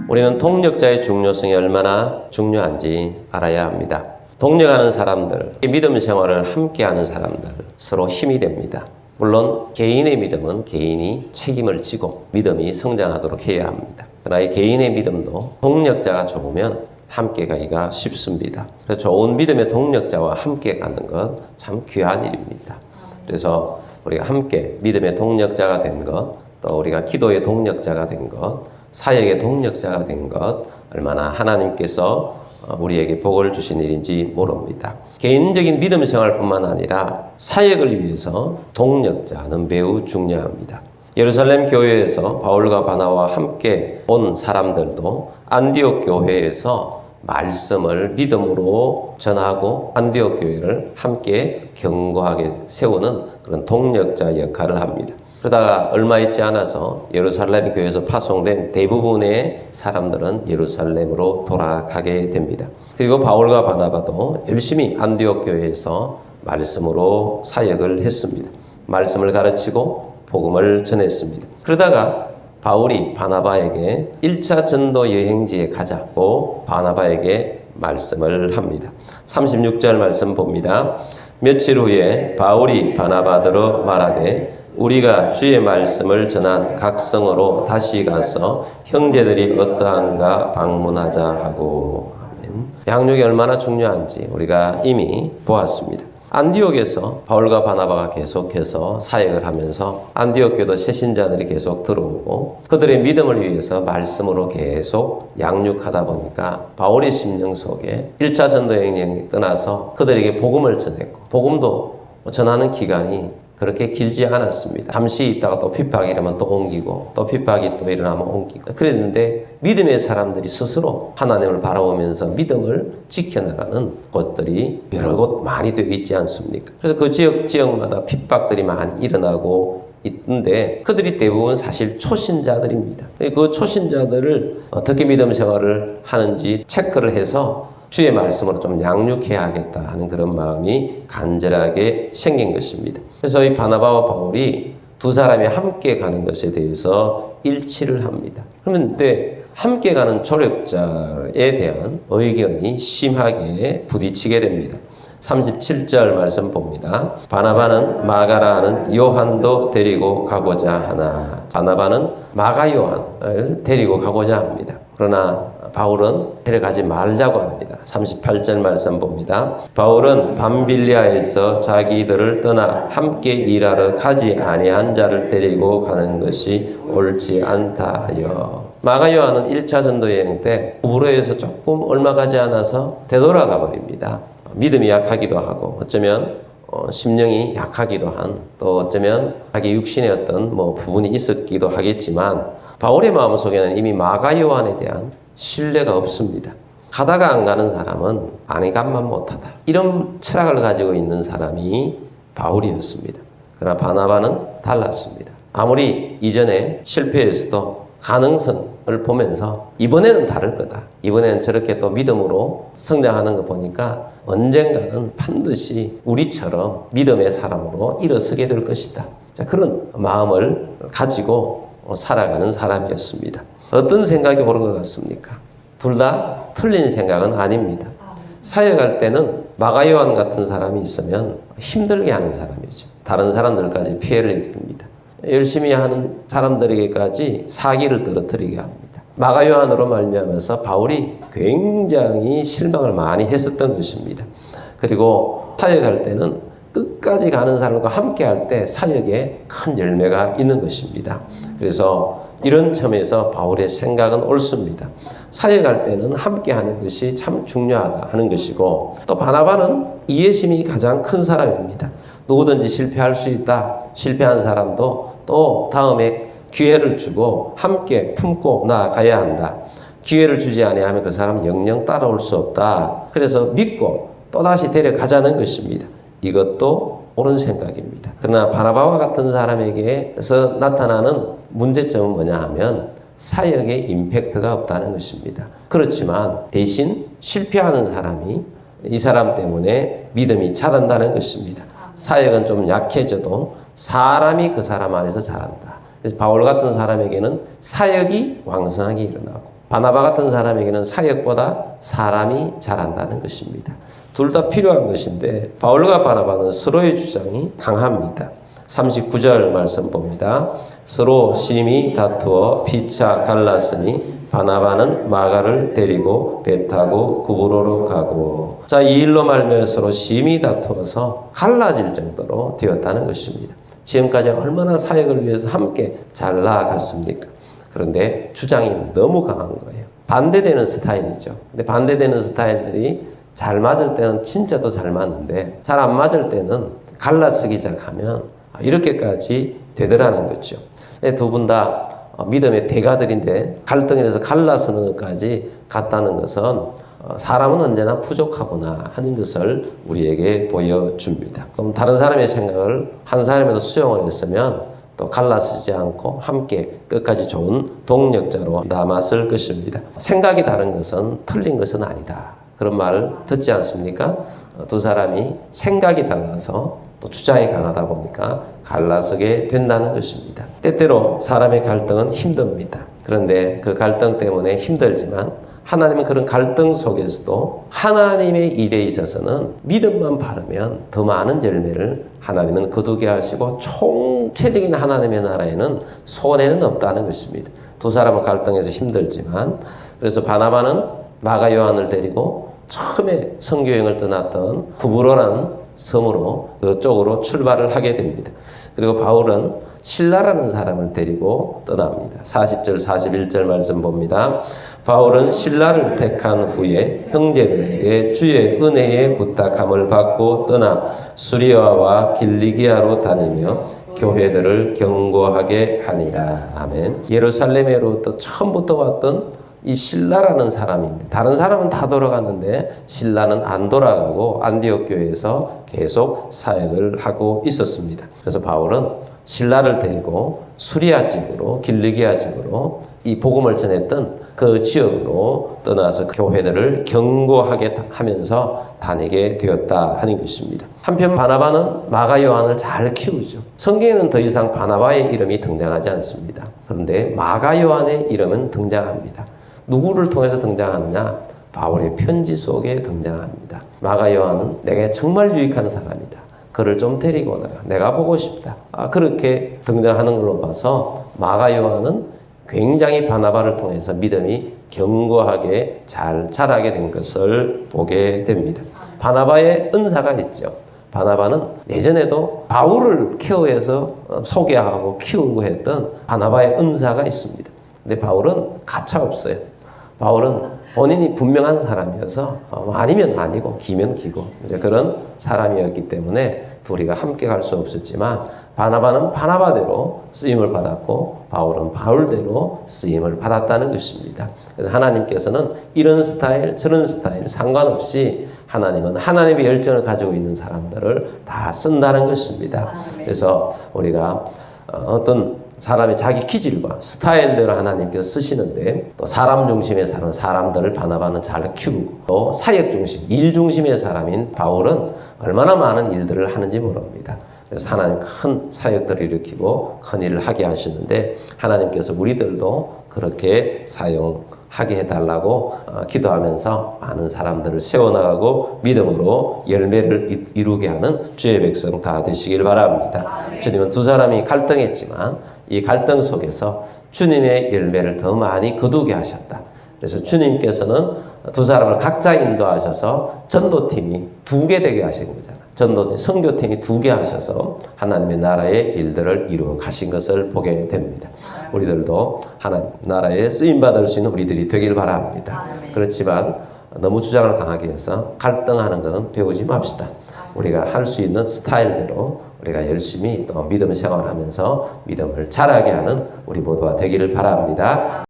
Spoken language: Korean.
우리는 동력자의 중요성이 얼마나 중요한지 알아야 합니다. 동력하는 사람들, 믿음 생활을 함께하는 사람들, 서로 힘이 됩니다. 물론 개인의 믿음은 개인이 책임을 지고 믿음이 성장하도록 해야 합니다. 그러나 이 개인의 믿음도 동력자가 좋으면 함께 가기가 쉽습니다. 그래서 좋은 믿음의 동력자와 함께 가는 것 참 귀한 일입니다. 그래서 우리가 함께 믿음의 동력자가 된 것, 또 우리가 기도의 동력자가 된 것, 사역의 동력자가 된 것, 얼마나 하나님께서 우리에게 복을 주신 일인지 모릅니다. 개인적인 믿음 생활뿐만 아니라 사역을 위해서 동력자는 매우 중요합니다. 예루살렘 교회에서 바울과 바나바와 함께 온 사람들도 안디옥 교회에서 말씀을 믿음으로 전하고 안디옥 교회를 함께 견고하게 세우는 그런 동력자 역할을 합니다. 그러다가 얼마 있지 않아서 예루살렘 교회에서 파송된 대부분의 사람들은 예루살렘으로 돌아가게 됩니다. 그리고 바울과 바나바도 열심히 안디옥 교회에서 말씀으로 사역을 했습니다. 말씀을 가르치고 복음을 전했습니다. 그러다가 바울이 바나바에게 1차 전도 여행지에 가자고 바나바에게 말씀을 합니다. 36절 말씀 봅니다. 며칠 후에 바울이 바나바더러 말하되 우리가 주의 말씀을 전한 각 성으로 다시 가서 형제들이 어떠한가 방문하자 하고. 아멘. 양육이 얼마나 중요한지 우리가 이미 보았습니다. 안디옥에서 바울과 바나바가 계속해서 사역을 하면서 안디옥 교도 새신자들이 계속 들어오고 그들의 믿음을 위해서 말씀으로 계속 양육하다 보니까 바울의 심령 속에 1차 전도 여행을 떠나서 그들에게 복음을 전했고 복음도 전하는 기간이 그렇게 길지 않았습니다. 잠시 있다가 또 핍박이 일어나면 또 옮기고 또 핍박이 또 일어나면 옮기고 그랬는데 믿음의 사람들이 스스로 하나님을 바라보면서 믿음을 지켜나가는 곳들이 여러 곳 많이 되어 있지 않습니까? 그래서 그 지역마다 핍박들이 많이 일어나고 있는데 그들이 대부분 사실 초신자들입니다. 그 초신자들을 어떻게 믿음 생활을 하는지 체크를 해서 주의 말씀으로 좀 양육해야겠다 하는 그런 마음이 간절하게 생긴 것입니다. 그래서 이 바나바와 바울이 두 사람이 함께 가는 것에 대해서 일치를 합니다. 그런데 함께 가는 조력자에 대한 의견이 심하게 부딪히게 됩니다. 37절 말씀 봅니다. 바나바는 마가라 하는 요한도 데리고 가고자 하나. 바나바는 마가 요한을 데리고 가고자 합니다. 그러나 바울은 데려가지 말자고 합니다. 38절 말씀 봅니다. 바울은 밤빌리아에서 자기들을 떠나 함께 일하러 가지 아니한 자를 데리고 가는 것이 옳지 않다 하여. 마가 요한은 1차 전도 여행 때 부부로에서 조금 얼마 가지 않아서 되돌아가 버립니다. 믿음이 약하기도 하고 어쩌면 심령이 약하기도 한 또 어쩌면 자기 육신의 어떤 부분이 있었기도 하겠지만 바울의 마음속에는 이미 마가 요한에 대한 신뢰가 없습니다. 가다가 안 가는 사람은 안간만 못하다. 이런 철학을 가지고 있는 사람이 바울이었습니다. 그러나 바나바는 달랐습니다. 아무리 이전에 실패했어도 가능성을 보면서 이번에는 다를 거다. 이번에는 저렇게 또 믿음으로 성장하는 거 보니까 언젠가는 반드시 우리처럼 믿음의 사람으로 일어서게 될 것이다. 자, 그런 마음을 가지고 살아가는 사람이었습니다. 어떤 생각이 옳은 것 같습니까? 둘 다 틀린 생각은 아닙니다. 사역할 때는 마가 요한 같은 사람이 있으면 힘들게 하는 사람이죠. 다른 사람들까지 피해를 입힙니다. 열심히 하는 사람들에게까지 사기를 떨어뜨리게 합니다. 마가 요한으로 말미암아서 바울이 굉장히 실망을 많이 했었던 것입니다. 그리고 사역할 때는 끝까지 가는 사람과 함께 할 때 사역에 큰 열매가 있는 것입니다. 그래서 이런 점에서 바울의 생각은 옳습니다. 사역할 때는 함께 하는 것이 참 중요하다 하는 것이고 또 바나바는 이해심이 가장 큰 사람입니다. 누구든지 실패할 수 있다. 실패한 사람도 또 다음에 기회를 주고 함께 품고 나아가야 한다. 기회를 주지 아니하면 그 사람은 영영 따라올 수 없다. 그래서 믿고 또다시 데려가자는 것입니다. 이것도 옳은 생각입니다. 그러나 바나바와 같은 사람에게서 나타나는 문제점은 뭐냐 하면 사역에 임팩트가 없다는 것입니다. 그렇지만 대신 실패하는 사람이 이 사람 때문에 믿음이 자란다는 것입니다. 사역은 좀 약해져도 사람이 그 사람 안에서 자란다. 그래서 바울 같은 사람에게는 사역이 왕성하게 일어나고 바나바 같은 사람에게는 사역보다 사람이 잘한다는 것입니다. 둘 다 필요한 것인데 바울과 바나바는 서로의 주장이 강합니다. 39절 말씀 봅니다. 서로 심히 다투어 피차 갈랐으니 바나바는 마가를 데리고 배 타고 구브로로 가고. 자, 이 일로 말미암아 서로 심히 다투어서 갈라질 정도로 되었다는 것입니다. 지금까지 얼마나 사역을 위해서 함께 잘 나아갔습니까? 그런데 주장이 너무 강한 거예요. 반대되는 스타일이죠. 근데 반대되는 스타일들이 잘 맞을 때는 진짜 더 잘 맞는데 잘 안 맞을 때는 갈라쓰기 시작하면 이렇게까지 되더라는 거죠. 두 분 다 믿음의 대가들인데 갈등에서 갈라서는 것까지 갔다는 것은 사람은 언제나 부족하구나 하는 것을 우리에게 보여줍니다. 그럼 다른 사람의 생각을 한 사람에도 수용을 했으면 또 갈라서지 않고 함께 끝까지 좋은 동력자로 남았을 것입니다. 생각이 다른 것은 틀린 것은 아니다. 그런 말 듣지 않습니까? 두 사람이 생각이 달라서 또 주장이 강하다 보니까 갈라서게 된다는 것입니다. 때때로 사람의 갈등은 힘듭니다. 그런데 그 갈등 때문에 힘들지만 하나님은 그런 갈등 속에서도 하나님의 일에 있어서는 믿음만 바르면 더 많은 열매를 하나님은 거두게 하시고 총체적인 하나님의 나라에는 손해는 없다는 것입니다. 두 사람은 갈등해서 힘들지만 그래서 바나바는 마가 요한을 데리고 처음에 선교여행을 떠났던 구브로라는 섬으로 그쪽으로 출발을 하게 됩니다. 그리고 바울은 실라라는 사람을 데리고 떠납니다. 40절 41절 말씀 봅니다. 바울은 실라를 택한 후에 형제들에게 주의 은혜에 부탁함을 받고 떠나 수리아와 길리기아로 다니며 교회들을 경고하게 하니라. 아멘. 예루살렘으로부터 처음부터 왔던 이 실라라는 사람인데 다른 사람은 다 돌아갔는데 실라는 안 돌아가고 안디옥 교회에서 계속 사역을 하고 있었습니다. 그래서 바울은 실라를 데리고 수리아 지역으로 길리기아 지역으로 이 복음을 전했던 그 지역으로 떠나서 교회들을 경고하게 하면서 다니게 되었다 하는 것입니다. 한편 바나바는 마가 요한을 잘 키우죠. 성경에는 더 이상 바나바의 이름이 등장하지 않습니다. 그런데 마가 요한의 이름은 등장합니다. 누구를 통해서 등장하느냐? 바울의 편지 속에 등장합니다. 마가 요한은 내게 정말 유익한 사람이다. 그를 좀 데리고 오너라. 내가 보고 싶다. 그렇게 등장하는 걸로 봐서 마가 요한은 굉장히 바나바를 통해서 믿음이 견고하게 잘 자라게 된 것을 보게 됩니다. 바나바의 은사가 있죠. 바나바는 예전에도 바울을 케어해서 소개하고 키우고 했던 바나바의 은사가 있습니다. 근데 바울은 가차 없어요. 바울은 본인이 분명한 사람이어서 아니면 아니고 기면 기고 이제 그런 사람이었기 때문에 둘이가 함께 갈 수 없었지만 바나바는 바나바대로 쓰임을 받았고 바울은 바울대로 쓰임을 받았다는 것입니다. 그래서 하나님께서는 이런 스타일 저런 스타일 상관없이 하나님은 하나님의 열정을 가지고 있는 사람들을 다 쓴다는 것입니다. 그래서 우리가 어떤 사람의 자기 기질과 스타일대로 하나님께서 쓰시는데 또 사람 중심의 사람, 사람들을 바나바는 잘 키우고 또 사역 중심, 일 중심의 사람인 바울은 얼마나 많은 일들을 하는지 모릅니다. 그래서 하나님 큰 사역들을 일으키고 큰 일을 하게 하시는데 하나님께서 우리들도 그렇게 사용하게 해달라고 기도하면서 많은 사람들을 세워나가고 믿음으로 열매를 이루게 하는 주의 백성 다 되시길 바랍니다. 주님은 두 사람이 갈등했지만 이 갈등 속에서 주님의 열매를 더 많이 거두게 하셨다. 그래서 주님께서는 두 사람을 각자 인도하셔서 전도팀이 2개 되게 하신 거잖아요. 선교팀이 2개 하셔서 하나님의 나라의 일들을 이루어 가신 것을 보게 됩니다. 우리들도 하나님 나라에 쓰임받을 수 있는 우리들이 되길 바랍니다. 그렇지만 너무 주장을 강하게 해서 갈등하는 것은 배우지 맙시다. 우리가 할 수 있는 스타일대로 우리가 열심히 또 믿음 생활하면서 믿음을 자라게 하는 우리 모두가 되기를 바랍니다.